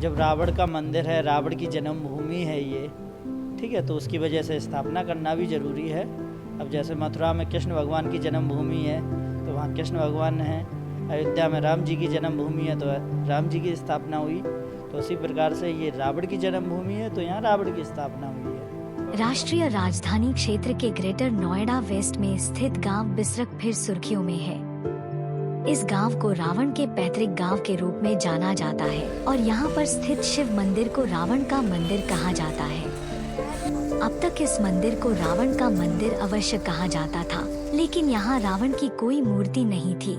जब रावण का मंदिर है, रावण की जन्मभूमि है ये, ठीक है, तो उसकी वजह से स्थापना करना भी ज़रूरी है। अब जैसे मथुरा में कृष्ण भगवान की जन्मभूमि है तो वहाँ कृष्ण भगवान हैं, अयोध्या में राम जी की जन्मभूमि है तो राम जी की स्थापना हुई, तो उसी प्रकार से ये रावण की जन्मभूमि है तो यहाँ रावण की स्थापना हुई है। राष्ट्रीय राजधानी क्षेत्र के ग्रेटर नोएडा वेस्ट में स्थित गांव बिसरक फिर सुर्खियों में है। इस गांव को रावण के पैतृक गांव के रूप में जाना जाता है और यहाँ पर स्थित शिव मंदिर को रावण का मंदिर कहा जाता है। अब तक इस मंदिर को रावण का मंदिर अवश्य कहा जाता था, लेकिन यहाँ रावण की कोई मूर्ति नहीं थी।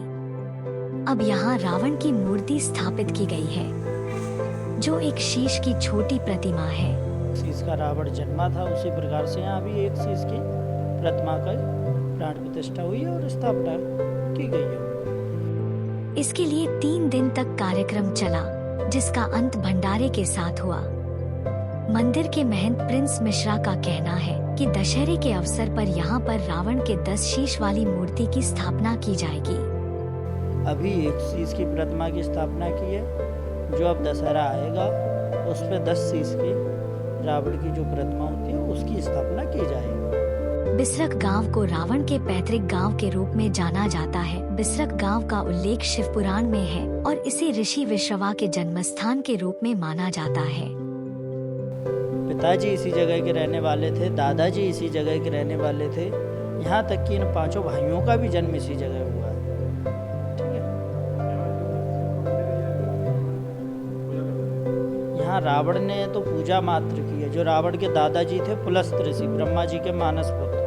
अब यहाँ रावण की मूर्ति स्थापित की गई है, जो एक शीश की छोटी प्रतिमा है। शीश का रावण जन्मा था, उसी प्रकार से यहाँ भी एक शीश की प्रतिमा का प्राण प्रतिष्ठा हुई है और स्थापना की गई है। इसके लिए 3 दिन तक कार्यक्रम चला, जिसका अंत भंडारे के साथ हुआ। मंदिर के महंत प्रिंस मिश्रा का कहना है कि दशहरे के अवसर पर यहाँ पर रावण के 10 शीश वाली मूर्ति की स्थापना की जाएगी। अभी एक शीश की प्रतिमा की स्थापना की है, जो अब दशहरा आएगा उस पर 10 शीश की रावण की जो प्रतिमा होती है उसकी स्थापना की जाएगी। बिसरक गांव को रावण के पैतृक गांव के रूप में जाना जाता है। बिसरक गांव का उल्लेख शिव पुराण में है और इसे ऋषि विश्रवा के जन्मस्थान के रूप में माना जाता है। पिताजी इसी जगह के रहने वाले थे, दादाजी इसी जगह के रहने वाले थे, यहाँ तक कि इन 5 भाइयों का भी जन्म इसी जगह हुआ है। ठीक है, यहाँ रावण ने तो पूजा मात्र की है। जो रावण के दादाजी थे पुलस्त ऋषि, ब्रह्मा जी के मानस पुत्र,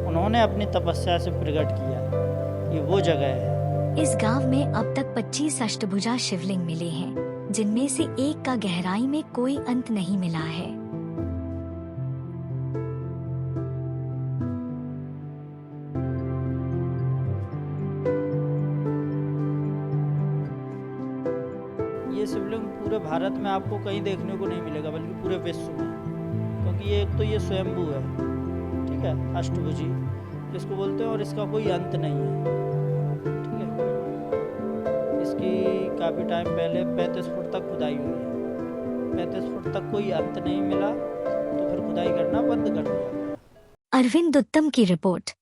उन्होंने अपनी तपस्या से प्रकट किया। ये वो जगह है। इस गांव में अब तक 25 अष्टभुजा शिवलिंग मिले हैं, जिनमें से एक का गहराई में कोई अंत नहीं मिला है। ये शिवलिंग पूरे भारत में आपको कहीं देखने को नहीं मिलेगा, बल्कि पूरे विश्व में, क्योंकि ये एक तो ये स्वयंभू है, ठीक है, अष्टभुजी जिसको बोलते हैं, और इसका कोई अंत नहीं है। ठीक है, इसकी काफ़ी टाइम पहले 35 फुट तक खुदाई हुई है। 35 फुट तक कोई अंत नहीं मिला तो फिर खुदाई करना बंद कर दिया। अरविंद उत्तम की रिपोर्ट।